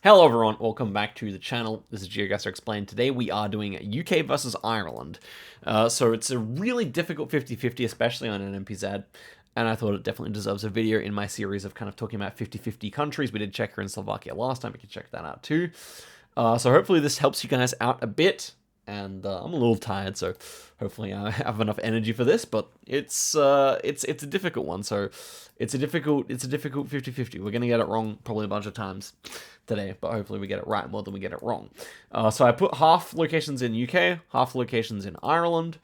Hello everyone, welcome back to the channel. This is Geoguessr Explained. Today we are doing UK versus Ireland. So it's a really difficult 50-50, especially on an NPZ, and I thought it definitely deserves a video in my series of kind of talking about 50-50 countries. We did Czechia and Slovakia last time, you can check that out too. So hopefully this helps you guys out a bit, and I'm a little tired, so hopefully I have enough energy for this, but it's a difficult one, so it's a difficult 50-50. We're gonna get it wrong probably a bunch of times today, but hopefully we get it right more than we get it wrong. So I put half locations in UK, half locations in Ireland,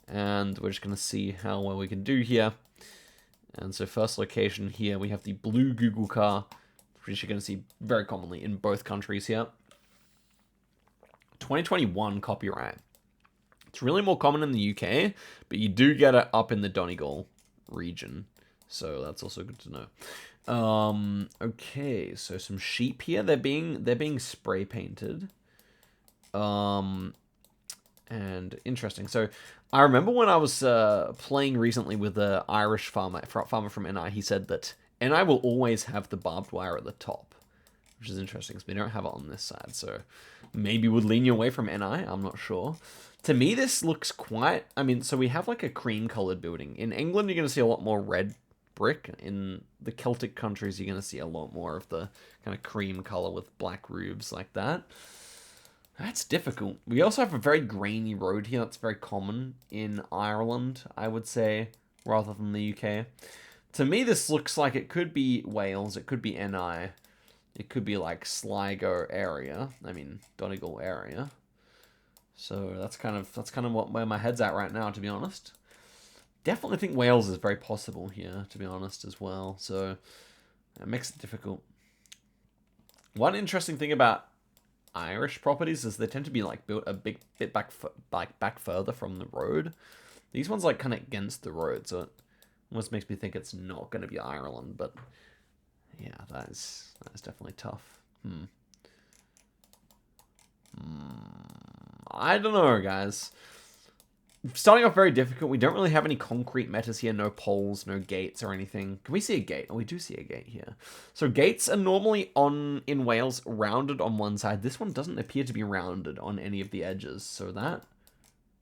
and we're just gonna see how well we can do here. And so first location here, we have the blue Google car, which you're gonna see very commonly in both countries here. 2021 copyright. It's really more common in the UK, but you do get it up in the Donegal region. So that's also good to know. Okay, so some sheep here. They're being spray painted. And interesting. So I remember when I was playing recently with the Irish farmer from NI, he said that NI will always have the barbed wire at the top, which is interesting because we don't have it on this side. So maybe would lean you away from NI. I'm not sure. To me, this looks quite... I mean, so we have like a cream-colored building. In England, you're going to see a lot more red brick. In the Celtic countries, you're going to see a lot more of the kind of cream color with black roofs like that. That's difficult. We also have a very grainy road here. That's very common in Ireland, I would say, rather than the UK. To me, this looks like it could be Wales. It could be NI. It could be like Sligo area. I mean, Donegal area. So that's kind of where my head's at right now, to be honest. Definitely think Wales is very possible here, to be honest, as well. So it makes it difficult. One interesting thing about Irish properties is they tend to be like built a big bit back further from the road. These ones like kind of against the road, so it almost makes me think it's not going to be Ireland. But yeah, that is definitely tough. I don't know, guys. Starting off very difficult. We don't really have any concrete metas here. No poles, no gates or anything. Can we see a gate? Oh, we do see a gate here. So gates are normally in Wales rounded on one side. This one doesn't appear to be rounded on any of the edges. So that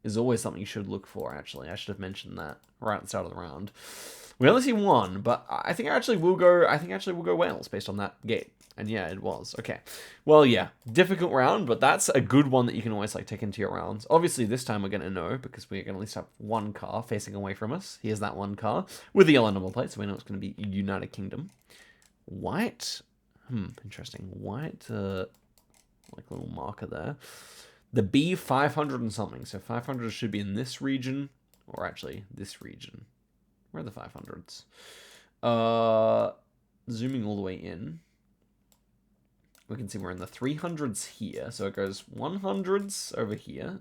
is always something you should look for, actually. I should have mentioned that right at the start of the round. We only see one, but I think actually we'll go Wales based on that gate. And yeah, it was. Okay. Well, yeah, difficult round, but that's a good one that you can always like take into your rounds. Obviously, this time we're going to know because we're going to at least have one car facing away from us. Here's that one car with the yellow number plate, so we know it's going to be United Kingdom. White. Interesting. White, like a little marker there. The B500 and something. So 500 should be in this region, or actually this region. Where are the 500s? Zooming all the way in. We can see we're in the 300s here. So it goes 100s over here.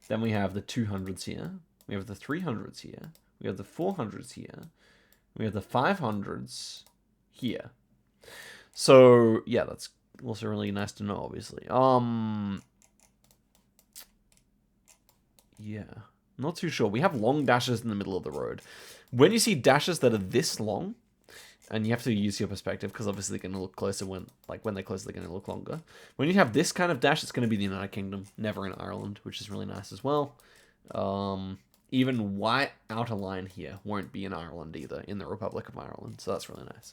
Then we have the 200s here. We have the 300s here. We have the 400s here. We have the 500s here. So, yeah, that's also really nice to know, obviously. Yeah. Not too sure. We have long dashes in the middle of the road. When you see dashes that are this long, and you have to use your perspective because obviously they're going to look closer when they're closer, they're going to look longer. When you have this kind of dash, it's going to be the United Kingdom, never in Ireland, which is really nice as well. Even white outer line here won't be in Ireland either, in the Republic of Ireland, so that's really nice.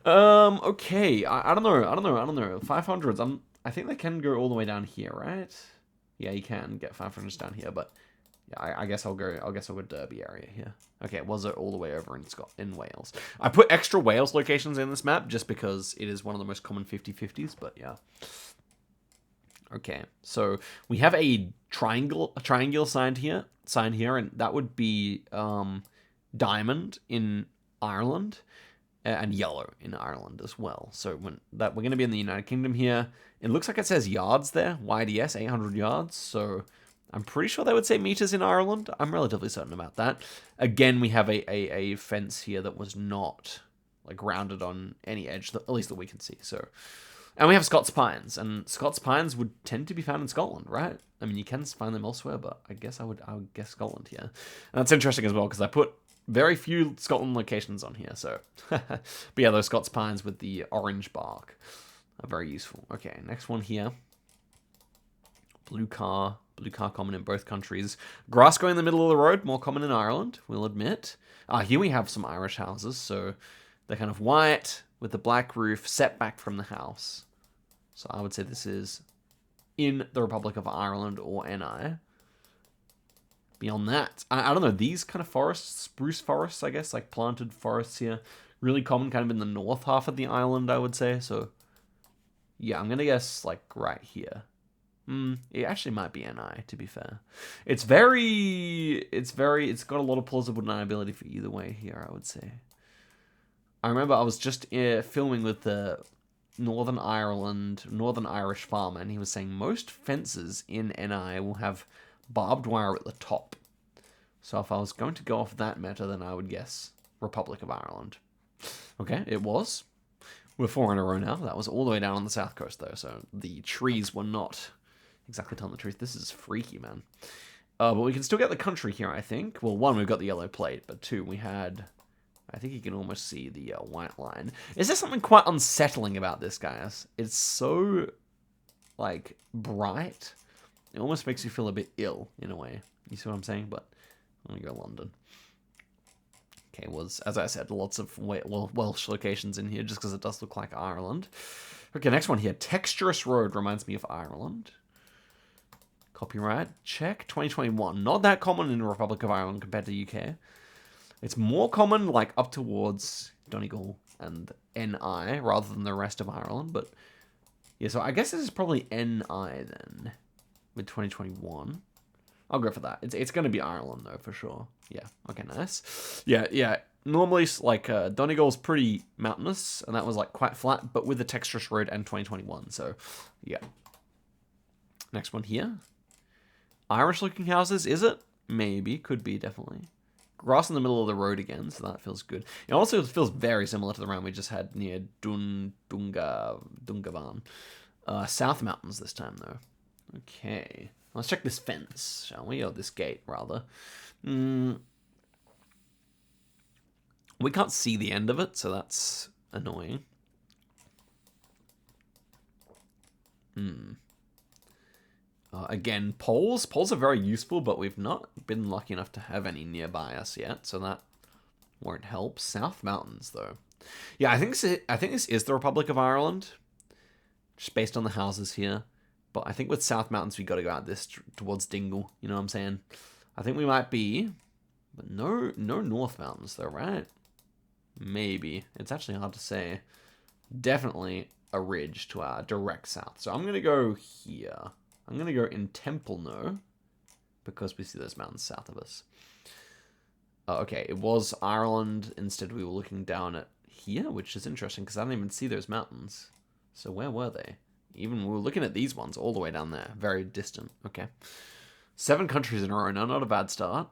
Okay, I don't know. 500s, I think they can go all the way down here, right? Yeah, you can get 500s down here, but yeah, I guess I'll go Derby area here. Okay, was it all the way over in Wales? I put extra Wales locations in this map just because it is one of the most common 50-50s, but yeah. Okay, so we have a triangle sign here, and that would be diamond in Ireland and yellow in Ireland as well. So we're going to be in the United Kingdom here. It looks like it says yards there, YDS 800 yards. So I'm pretty sure they would say meters in Ireland. I'm relatively certain about that. Again, we have a fence here that was not like rounded on any edge, at least that we can see. So, and we have Scots pines, and Scots pines would tend to be found in Scotland, right? I mean, you can find them elsewhere, but I guess I would guess Scotland here. And that's interesting as well because I put very few Scotland locations on here. So, but yeah, those Scots pines with the orange bark. are very useful. Okay, next one here. Blue car common in both countries. Grass going in the middle of the road, more common in Ireland, we'll admit. Here we have some Irish houses, so they're kind of white with the black roof set back from the house. So I would say this is in the Republic of Ireland or NI. Beyond that, I don't know, these kind of forests, spruce forests, I guess, like planted forests here, really common kind of in the north half of the island, I would say. So yeah, I'm going to guess like right here. It actually might be NI, to be fair. It's got a lot of plausible deniability for either way here, I would say. I remember I was just filming with the Northern Irish farmer, and he was saying most fences in NI will have barbed wire at the top. So if I was going to go off that meta, then I would guess Republic of Ireland. Okay, it was. We're 4 in a row now. That was all the way down on the south coast, though, so the trees were not exactly telling the truth. This is freaky, man. But we can still get the country here, I think. Well, 1, we've got the yellow plate, but 2, we had... I think you can almost see the white line. Is there something quite unsettling about this, guys? It's so, like, bright. It almost makes you feel a bit ill, in a way. You see what I'm saying? But I'm going to go London. Okay, as I said, lots of Welsh locations in here, just because it does look like Ireland. Okay, next one here. Texturous road reminds me of Ireland. Copyright check. 2021. Not that common in the Republic of Ireland compared to UK. It's more common, like, up towards Donegal and NI, rather than the rest of Ireland, but... Yeah, so I guess this is probably NI, then, with 2021. I'll go for that. It's going to be Ireland, though, for sure. Yeah, okay, nice. Yeah. Normally, like, Donegal's pretty mountainous, and that was, like, quite flat, but with the Texturous Road and 2021, so, yeah. Next one here. Irish-looking houses, is it? Maybe, could be, definitely. Grass in the middle of the road again, so that feels good. It also feels very similar to the round we just had near Dungavan. South Mountains this time, though. Okay. Let's check this fence, shall we? Or this gate, rather. We can't see the end of it, so that's annoying. Again, poles. Poles are very useful, but we've not been lucky enough to have any nearby us yet, so that won't help. South Mountains, though. Yeah, I think this is the Republic of Ireland, just based on the houses here. But I think with South Mountains, we got to go out this towards Dingle. You know what I'm saying? I think we might be, but no North Mountains, though, right? Maybe. It's actually hard to say. Definitely a ridge to our direct south. So I'm going to go here. I'm going to go in Templeno, because we see those mountains south of us. Okay, it was Ireland. Instead, we were looking down at here, which is interesting, because I don't even see those mountains. So where were they? Even we were looking at these ones all the way down there. Very distant. Okay. 7 countries in a row now. Not a bad start.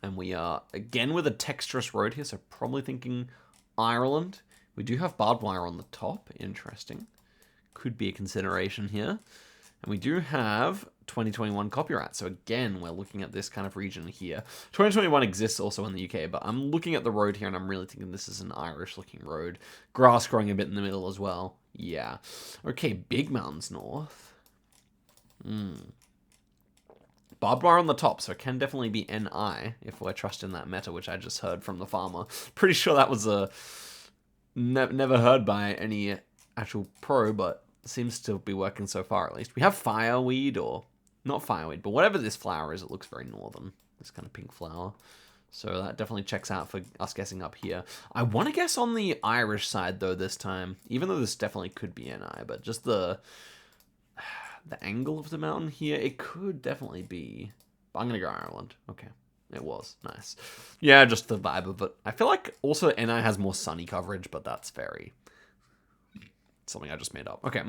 And we are, again, with a texturous road here, so probably thinking Ireland. We do have barbed wire on the top. Interesting. Could be a consideration here. And we do have 2021 copyright. So again, we're looking at this kind of region here. 2021 exists also in the UK, but I'm looking at the road here and I'm really thinking this is an Irish-looking road. Grass growing a bit in the middle as well. Yeah. Okay, big mountains north. Barbed wire on the top, so it can definitely be NI if we're trusting that meta, which I just heard from the farmer. Pretty sure that was a never heard by any actual pro, but seems to be working so far at least. We have fireweed, or not fireweed, but whatever this flower is, it looks very northern. This kind of pink flower. So that definitely checks out for us guessing up here. I want to guess on the Irish side, though, this time. Even though this definitely could be NI, but just the angle of the mountain here, it could definitely be. But I'm going to go Ireland. Okay. It was. Nice. Yeah, just the vibe of it. I feel like also NI has more sunny coverage, but that's very... something I just made up. Okay,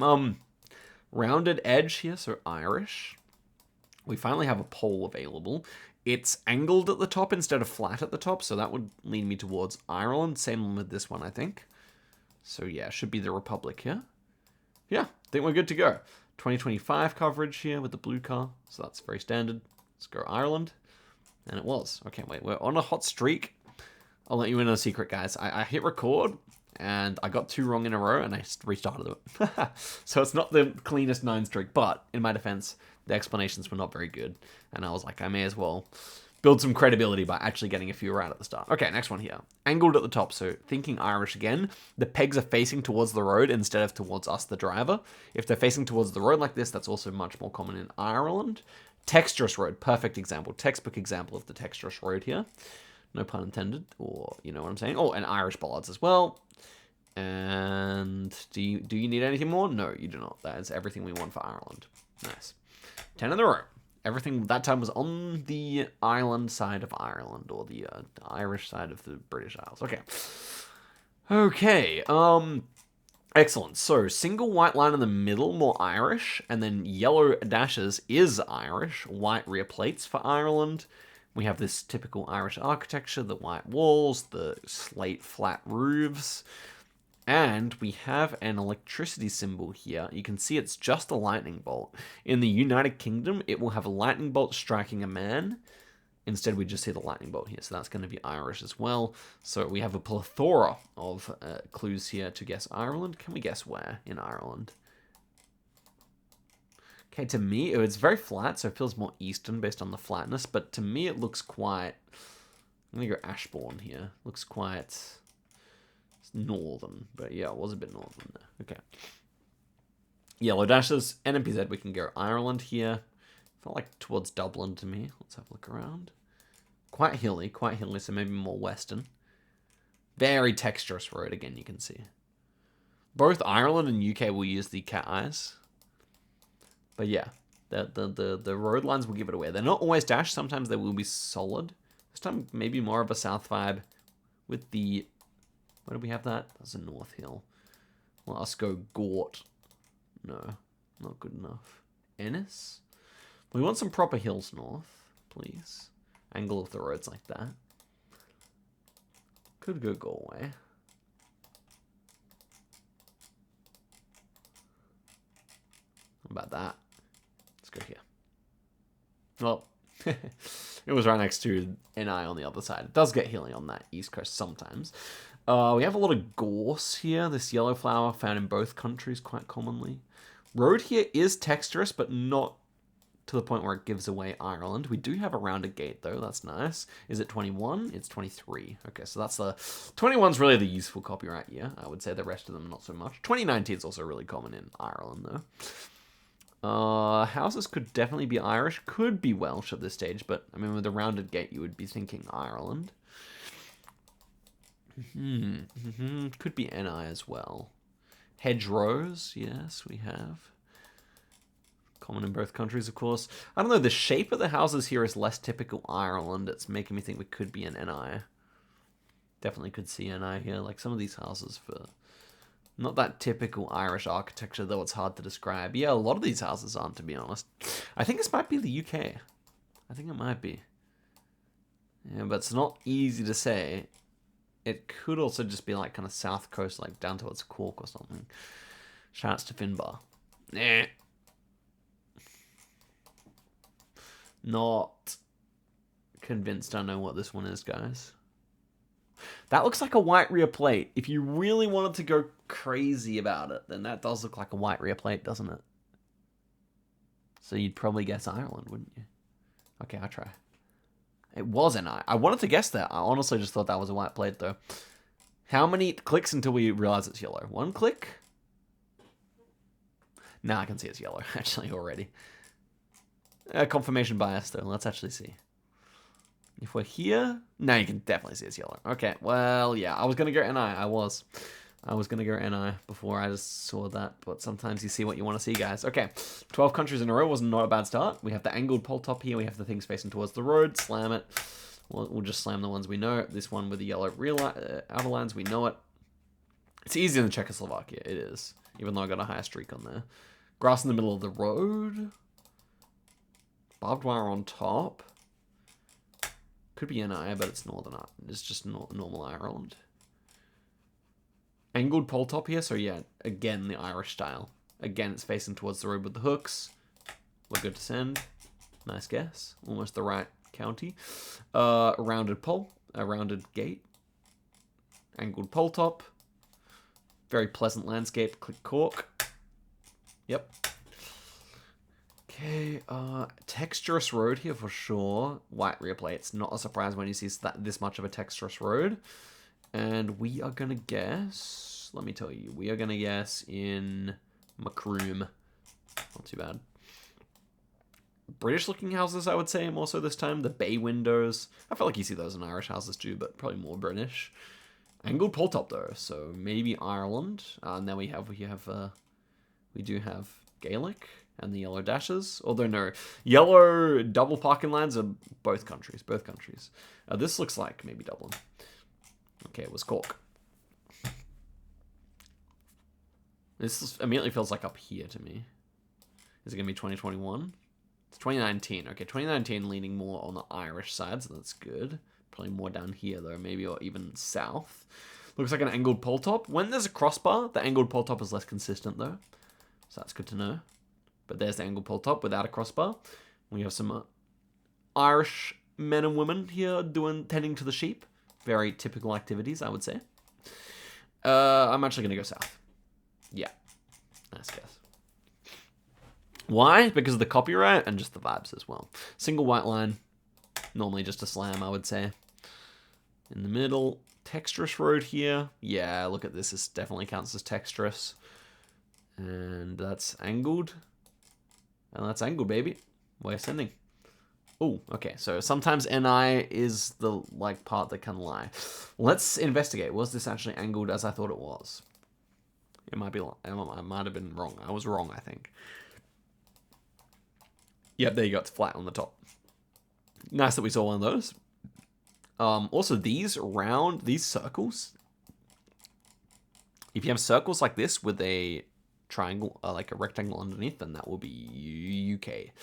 rounded edge here, so Irish. We finally have a pole available. It's angled at the top instead of flat at the top, so that would lead me towards Ireland. Same with this one, I think. So yeah, should be the Republic here. Yeah, I think we're good to go. 2025 coverage here with the blue car, so that's very standard. Let's go Ireland. And it was. Okay, wait, we're on a hot streak. I'll let you in on a secret, guys. I hit record, And I got 2 wrong in a row, and I restarted it. So it's not the cleanest 9 streak, but in my defense, the explanations were not very good. And I was like, I may as well build some credibility by actually getting a few right at the start. Okay, next one here. Angled at the top, so thinking Irish again. The pegs are facing towards the road instead of towards us, the driver. If they're facing towards the road like this, that's also much more common in Ireland. Texturous road, perfect example. Textbook example of the texturous road here. No pun intended, or you know what I'm saying. Oh, and Irish bollards as well. And do you need anything more? No, you do not. That is everything we want for Ireland. Nice. 10 in a row. Everything that time was on the island side of Ireland, or the Irish side of the British Isles. Okay. Okay. Excellent. So single white line in the middle, more Irish, and then yellow dashes is Irish. White rear plates for Ireland. We have this typical Irish architecture, the white walls, the slate flat roofs. And we have an electricity symbol here. You can see it's just a lightning bolt. In the United Kingdom, it will have a lightning bolt striking a man. Instead, we just see the lightning bolt here. So that's going to be Irish as well. So we have a plethora of clues here to guess Ireland. Can we guess where in Ireland? Okay, to me, it's very flat, so it feels more eastern based on the flatness. But to me, it looks quite... I'm going to go Ashbourne here. Looks quite... northern, but yeah, it was a bit northern there. Okay. Yellow dashes, NMPZ, we can go Ireland here. Felt like towards Dublin to me. Let's have a look around. Quite hilly, so maybe more western. Very texturous road, again, you can see. Both Ireland and UK will use the cat eyes. But yeah, the road lines will give it away. They're not always dashed, sometimes they will be solid. This time, maybe more of a south vibe with the... Where do we have that? That's a north hill. Well, let's go Gort. No, not good enough. Ennis? We want some proper hills north, please. Angle of the roads like that. Could go Galway. How about that? Let's go here. Well, it was right next to NI on the other side. It does get hilly on that east coast sometimes. We have a lot of gorse here. This yellow flower found in both countries quite commonly. Road here is texturous, but not to the point where it gives away Ireland. We do have a rounded gate, though. That's nice. Is it 21? It's 23. Okay, so that's the... 21's really the useful copyright year. I would say the rest of them not so much. 2019 is also really common in Ireland, though. Houses could definitely be Irish. Could be Welsh at this stage, but, I mean, with a rounded gate, you would be thinking Ireland. Could be NI as well. Hedgerows, yes, we have. Common in both countries, of course. I don't know, the shape of the houses here is less typical Ireland. It's making me think we could be an NI. Definitely could see NI here. Like some of these houses for... Not that typical Irish architecture, though it's hard to describe. Yeah, a lot of these houses aren't, to be honest. I think this might be the UK. I think it might be. Yeah, but it's not easy to say. It could also just be like kind of south coast, like down towards Cork or something. Shouts to Finbar. Nah. Not convinced I know what this one is, guys. That looks like a white rear plate. If you really wanted to go crazy about it, then that does look like a white rear plate, doesn't it? So you'd probably guess Ireland, wouldn't you? Okay, I'll try. It was an I. I wanted to guess that. I honestly just thought that was a white plate, though. How many clicks until we realize it's yellow? 1 click? Nah, I can see it's yellow, actually, already. Confirmation bias, though. Let's actually see. If we're here... No, you can definitely see it's yellow. Okay, well, yeah. I was going to go NI. I was going to go NI before I just saw that. But sometimes you see what you want to see, guys. Okay, 12 countries in a row was not a bad start. We have the angled pole top here. We have the things facing towards the road. Slam it. We'll just slam the ones we know. This one with the yellow outer lines, we know it. It's easier than Czechoslovakia. It is. Even though I got a higher streak on there. Grass in the middle of the road. Barbed wire on top. Could be NI, but it's Northern Ireland. It's just normal Ireland. Angled pole top here, so yeah, again, the Irish style. Again, it's facing towards the road with the hooks. We're good to send. Nice guess. Almost the right county. Rounded pole. A rounded gate. Angled pole top. Very pleasant landscape. Click Cork. Yep. Okay, texturous road here for sure. White rear plates. Not a surprise when you see this much of a texturous road. And we are gonna guess, let me tell you, we are gonna guess in Macroom. Not too bad. British looking houses, I would say, more so this time. The bay windows. I feel like you see those in Irish houses too, but probably more British. Angled pole top though, so maybe Ireland. And then we do have Gaelic and the yellow dashes. Although no, yellow double parking lines are both countries. This looks like maybe Dublin. Okay, it was Cork. This immediately feels like up here to me. Is it going to be 2021? It's 2019. Okay, 2019 leaning more on the Irish side, so that's good. Probably more down here, though, maybe, or even south. Looks like an angled pole top. When there's a crossbar, the angled pole top is less consistent, though. So that's good to know. But there's the angled pole top without a crossbar. We have some Irish men and women here tending to the sheep. Very typical activities, I would say. I'm actually going to go south. Yeah. Nice guess. Why? Because of the copyright and just the vibes as well. Single white line. Normally just a slam, I would say. In the middle. Texturous road here. Yeah, look at this. This definitely counts as texturous. And that's angled. And that's angled, baby. We're sending. Oh, okay. So sometimes NI is the part that can lie. Let's investigate. Was this actually angled as I thought it was? It might be. I might have been wrong. I was wrong, I think. Yep, there you go. It's flat on the top. Nice that we saw one of those. Also, these circles. If you have circles like this with a triangle, like a rectangle underneath, then that will be UK.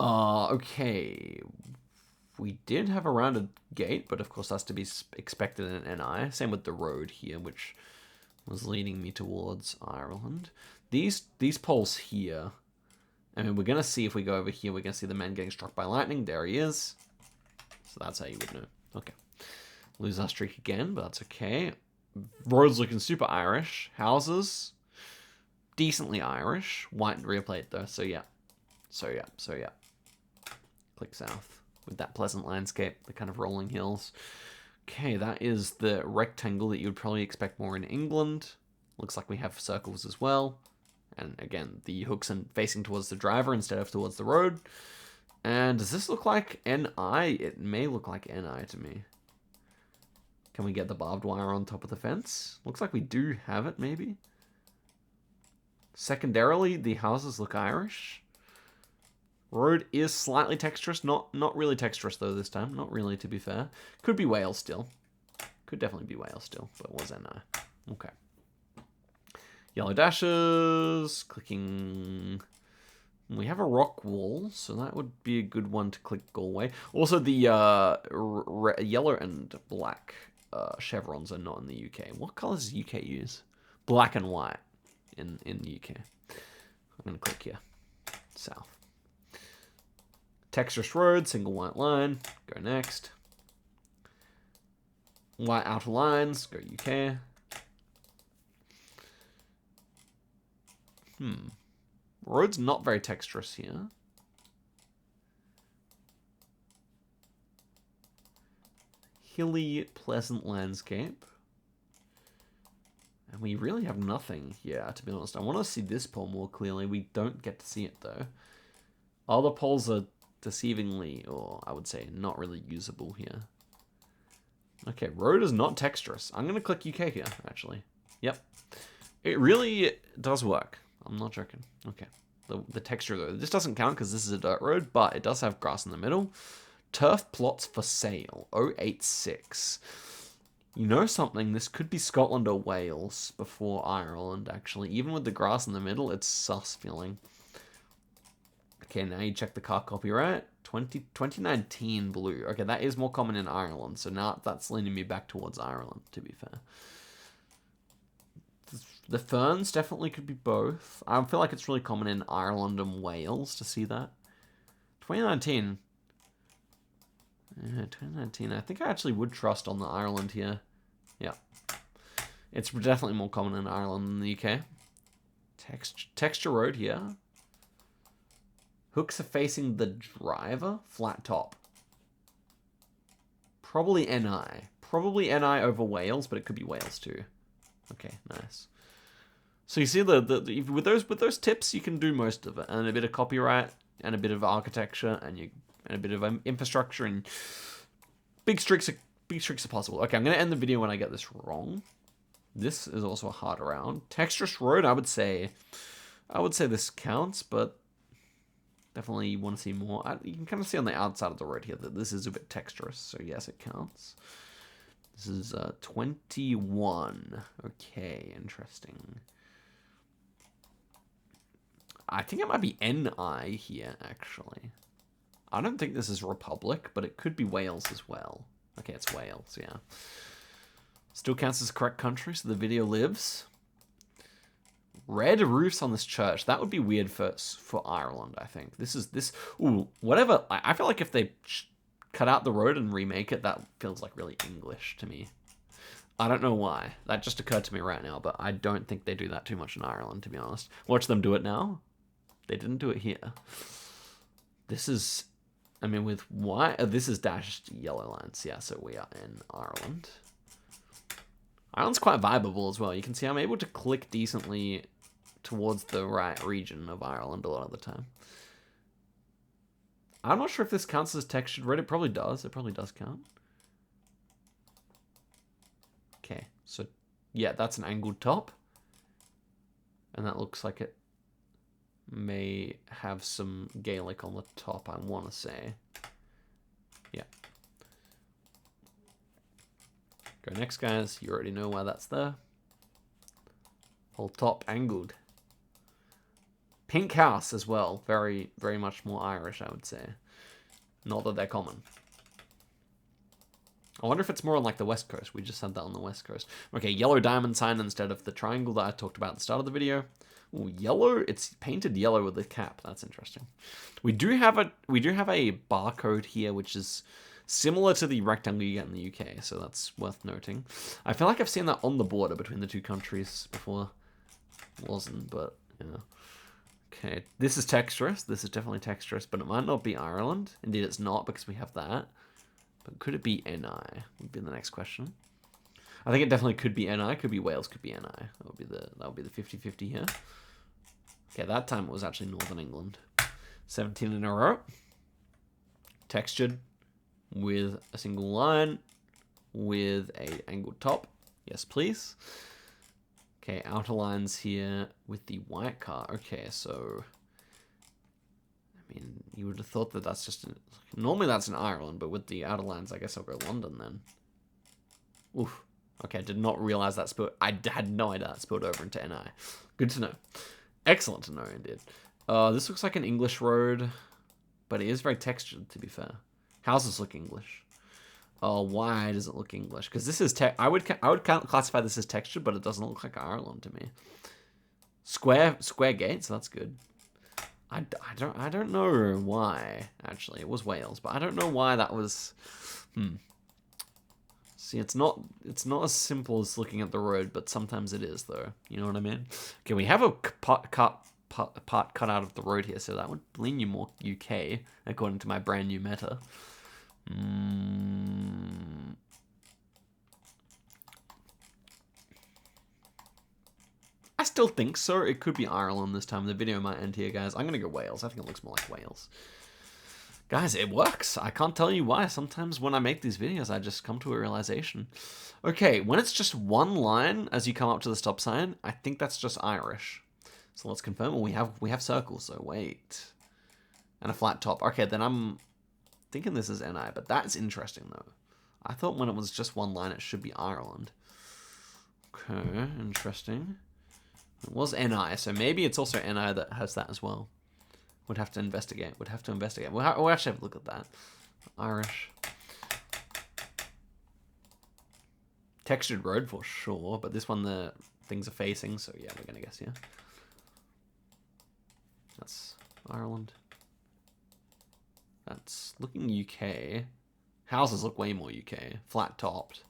Okay. We did have a rounded gate, but of course that's to be expected in NI. Same with the road here, which was leading me towards Ireland. These poles here. I mean, we're going to see if we go over here, we're going to see the man getting struck by lightning. There he is. So that's how you would know. Okay. Lose our streak again, but that's okay. Roads looking super Irish. Houses, decently Irish. White rear plate, though. So, yeah. Click south with that pleasant landscape, the kind of rolling hills. Okay, that is the rectangle that you would probably expect more in England. Looks like we have circles as well. And again, the hooks are facing towards the driver instead of towards the road. And does this look like NI? It may look like NI to me. Can we get the barbed wire on top of the fence? Looks like we do have it, maybe. Secondarily, the houses look Irish. Road is slightly texturous. Not really texturous, though, this time. Not really, to be fair. Could be Wales still. Could definitely be Wales still, but was NI. Okay. Yellow dashes, clicking. We have a rock wall, so that would be a good one to click Galway. Also, the yellow and black chevrons are not in the UK. What colors does UK use? Black and white in the UK. I'm going to click here. South. Texturous road, single white line. Go next. White outer lines. Go UK. Road's not very texturous here. Hilly, pleasant landscape. And we really have nothing here, to be honest. I want to see this pole more clearly. We don't get to see it, though. Other poles are deceivingly, or I would say, not really usable here. Okay, road is not texturous. I'm going to click UK here, actually. Yep. It really does work. I'm not joking. Okay. The texture, though. This doesn't count because this is a dirt road, but it does have grass in the middle. Turf plots for sale. 086. You know something? This could be Scotland or Wales before Ireland, actually. Even with the grass in the middle, it's sus feeling. Okay, now you check the car copyright. 2019 blue. Okay, that is more common in Ireland, so now that's leaning me back towards Ireland, to be fair. The ferns definitely could be both. I feel like it's really common in Ireland and Wales to see that. 2019. Yeah, 2019. I think I actually would trust on the Ireland here. Yeah. It's definitely more common in Ireland than the UK. Texture road here. Hooks are facing the driver. Flat top. Probably NI. Probably NI over Wales, but it could be Wales too. Okay, nice. So you see with those tips, you can do most of it, and a bit of copyright, and a bit of architecture, and a bit of infrastructure, and big streaks are possible. Okay, I'm gonna end the video when I get this wrong. This is also a hard round. Texturous road, I would say this counts, but definitely you want to see more. You can kind of see on the outside of the road here that this is a bit texturous, so yes, it counts. This is 21. Okay, interesting. I think it might be NI here, actually. I don't think this is Republic, but it could be Wales as well. Okay, it's Wales, yeah. Still counts as correct country, so the video lives. Red roofs on this church. That would be weird for Ireland, I think. Ooh, whatever. I feel like if they cut out the road and remake it, that feels like really English to me. I don't know why. That just occurred to me right now, but I don't think they do that too much in Ireland, to be honest. Watch them do it now. They didn't do it here. This is, I mean, with white, this is dashed yellow lines. Yeah, so we are in Ireland. Ireland's quite viable as well. You can see I'm able to click decently towards the right region of Ireland a lot of the time. I'm not sure if this counts as textured red. It probably does. It probably does count. Okay, so yeah, that's an angled top. And that looks like it may have some Gaelic on the top, I want to say. Yeah. Go next, guys. You already know why that's there. Whole top angled. Pink house as well. Very, very much more Irish, I would say. Not that they're common. I wonder if it's more on like the West Coast. We just had that on the West Coast. Okay, yellow diamond sign instead of the triangle that I talked about at the start of the video. Ooh, yellow. It's painted yellow with the cap. That's interesting. We do have a barcode here, which is similar to the rectangle you get in the UK, so that's worth noting. I feel like I've seen that on the border between the two countries before. Wasn't, but yeah. Okay, this is texturous. This is definitely texturous, but it might not be Ireland. Indeed, it's not because we have that. But could it be NI? Would be the next question. I think it definitely could be NI. Could be Wales. Could be NI. That would be the 50-50 here. Okay, that time it was actually Northern England. 17 in a row. Textured with a single line with a angled top. Yes, please. Okay, outer lines here with the white car. Okay, so I mean, you would have thought that that's just normally that's in Ireland, but with the outer lines, I guess I'll go London then. Oof. Okay, I did not realize that spilled. I had no idea that spilled over into NI. Good to know. Excellent to know, indeed. This looks like an English road, but it is very textured, to be fair. Houses look English. Why does it look English? Because this is I would classify this as textured, but it doesn't look like Ireland to me. Square gates, that's good. I don't know why, actually. It was Wales, but I don't know why that was... See, it's not as simple as looking at the road, but sometimes it is, though. You know what I mean? Okay, we have a part cut out of the road here, so that would lean you more UK, according to my brand new meta. I still think so. It could be Ireland this time. The video might end here, guys. I'm going to go Wales. I think it looks more like Wales. Guys, it works. I can't tell you why. Sometimes when I make these videos, I just come to a realization. Okay, when it's just one line as you come up to the stop sign, I think that's just Irish. So let's confirm. Well, we have circles, so wait. And a flat top. Okay, then I'm thinking this is NI, but that's interesting, though. I thought when it was just one line, it should be Ireland. Okay, interesting. It was NI, so maybe it's also NI that has that as well. Would have to investigate. We'll actually have a look at that. Irish. Textured road for sure, but this one the things are facing, so yeah, we're going to guess here. That's Ireland. That's looking UK. Houses look way more UK. Flat topped.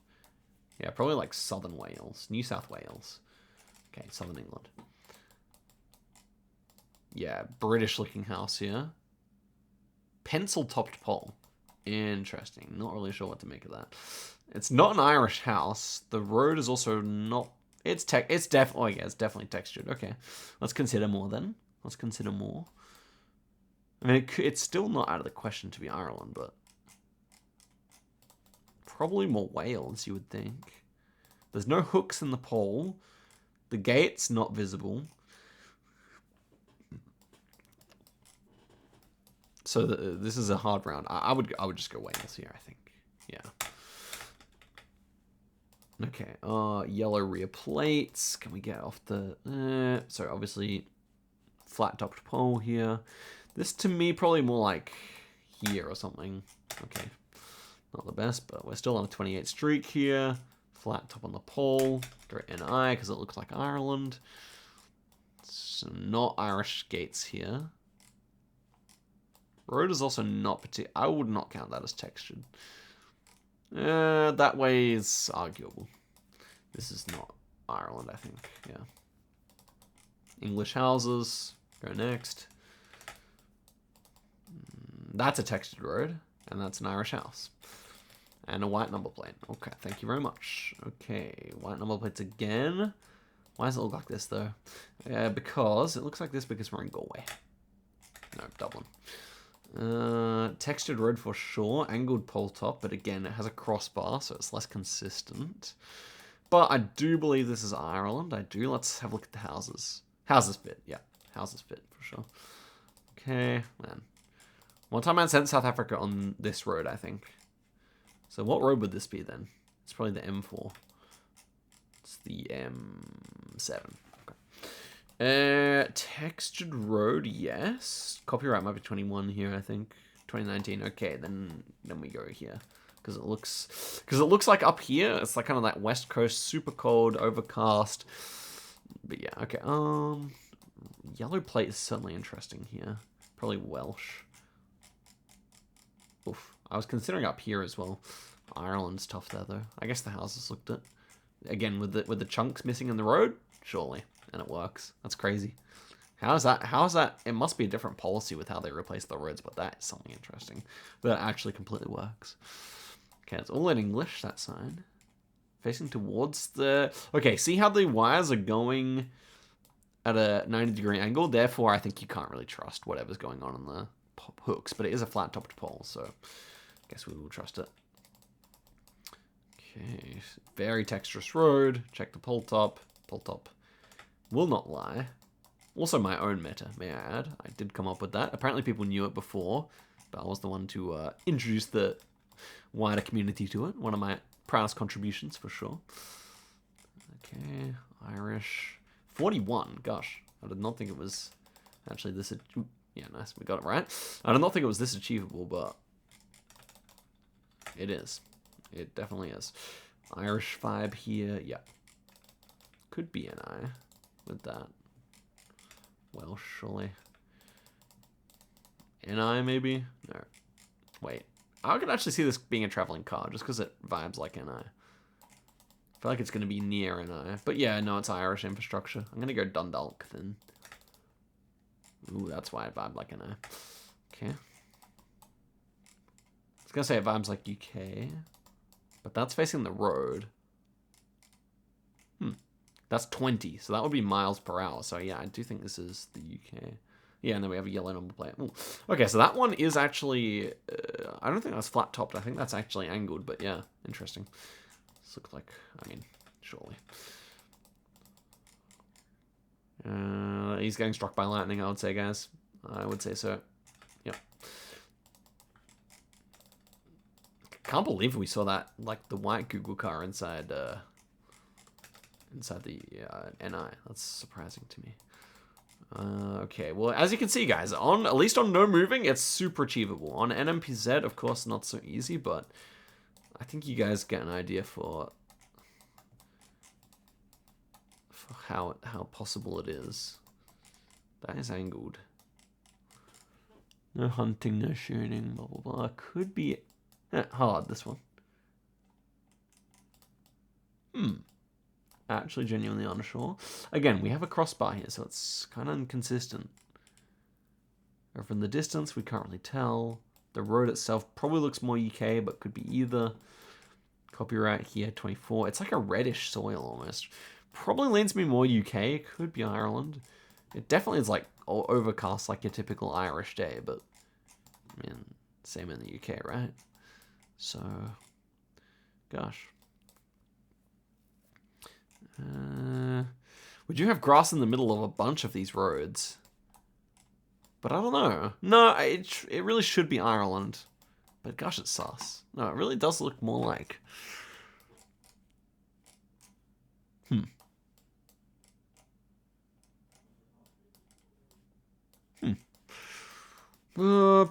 Yeah, probably like Southern Wales. New South Wales. Okay, Southern England. Yeah, British-looking house here. Pencil-topped pole. Interesting. Not really sure what to make of that. It's not an Irish house. The road is also not... It's definitely... Oh, yeah, it's definitely textured. Okay. Let's consider more then. Let's consider more. I mean, it's still not out of the question to be Ireland, but... Probably more Wales, you would think. There's no hooks in the pole. The gate's not visible. So this is a hard round. I would just go Wales here, I think. Yeah. Okay. Yellow rear plates. Can we get off the... so obviously flat topped pole here. This to me probably more like here or something. Okay. Not the best, but we're still on a 28 streak here. Flat top on the pole. Go NI because it looks like Ireland. So not Irish gates here. Road is also not particular. I would not count that as textured. That way is arguable. This is not Ireland, I think. Yeah. English houses. Go next. That's a textured road, and that's an Irish house. And a white number plate. Okay, thank you very much. Okay, white number plates again. Why does it look like this, though? Because it looks like this because we're in Galway. No, Dublin. Textured road for sure. Angled pole top, but again, it has a crossbar, so it's less consistent. But I do believe this is Ireland. I do. Let's have a look at the houses. Houses fit. Yeah, houses fit for sure. Okay, man. One time I sent South Africa on this road, I think. So what road would this be then? It's probably the M4. It's the M7. Okay. Textured road, yes. Copyright might be 21 here, I think. 2019. Okay, then we go here. Because it looks like up here, it's like kind of that West Coast, super cold, overcast. But yeah, okay. Yellow plate is certainly interesting here. Probably Welsh. Oof. I was considering up here as well. Ireland's tough there though. I guess the houses looked at. Again, with the chunks missing in the road, surely. And it works. That's crazy. How is that? It must be a different policy with how they replace the roads, but that is something interesting. That actually completely works. Okay, it's all in English, that sign. Facing towards the... Okay, see how the wires are going at a 90-degree angle? Therefore, I think you can't really trust whatever's going on in the hooks, but it is a flat-topped pole, so I guess we will trust it. Okay, very texturous road. Check the pole top. Pole top will not lie. Also my own meta, may I add. I did come up with that. Apparently people knew it before, but I was the one to introduce the wider community to it. One of my proudest contributions, for sure. Okay, Irish. 41, gosh. I did not think it was actually this... Yeah, nice, we got it right. I did not think it was this achievable, but it is. It definitely is. Irish vibe here, yeah. Could be an I with that. Welsh, surely. NI, maybe? No. Wait. I could actually see this being a traveling car, just because it vibes like NI. I feel like it's going to be near NI. But yeah, no, it's Irish infrastructure. I'm going to go Dundalk, then. Ooh, that's why it vibed like NI. Okay. I was going to say it vibes like UK. But that's facing the road. That's 20, so that would be miles per hour. So yeah, I do think this is the UK. Yeah, and then we have a yellow number plate. Ooh. Okay, so that one is actually... I don't think that's flat-topped. I think that's actually angled, but yeah, interesting. This looks like... I mean, surely. He's getting struck by lightning, I would say, guys. I would say so. Yep. Can't believe we saw that, like, the white Google car inside... inside the NI. That's surprising to me. Okay, well, as you can see, guys, at least on no moving, it's super achievable. On NMPZ, of course, not so easy, but I think you guys get an idea for how possible it is. That is angled. No hunting, no shooting, blah, blah, blah. Could be hard, this one. Actually genuinely unsure. Again, we have a crossbar here, so it's kind of inconsistent. Or from the distance, we can't really tell. The road itself probably looks more UK, but could be either. Copyright here, 24. It's like a reddish soil almost. Probably leans me more UK. Could be Ireland. It definitely is like overcast like your typical Irish day, but I mean, same in the UK, right? So, gosh. We do have grass in the middle of a bunch of these roads. But I don't know. No, it really should be Ireland. But gosh, it's sus. No, it really does look more like...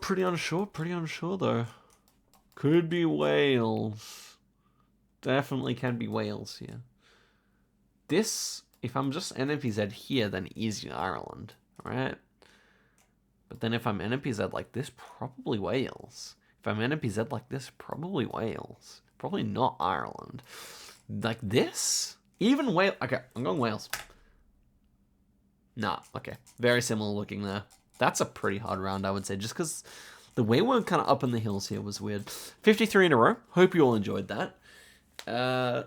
pretty unsure though. Could be Wales. Definitely can be Wales here. This, if I'm just NMPZ here, then easy Ireland, right? But then if I'm NMPZ like this, probably Wales. If I'm NMPZ like this, probably Wales. Probably not Ireland. Like this? Even Wales. Okay, I'm going Wales. Nah, okay. Very similar looking there. That's a pretty hard round, I would say, just because the way we're kind of up in the hills here was weird. 53 in a row. Hope you all enjoyed that.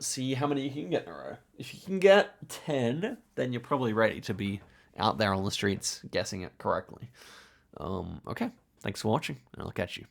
See how many you can get in a row. If you can get 10, then you're probably ready to be out there on the streets guessing it correctly. Okay. Thanks for watching, and I'll catch you.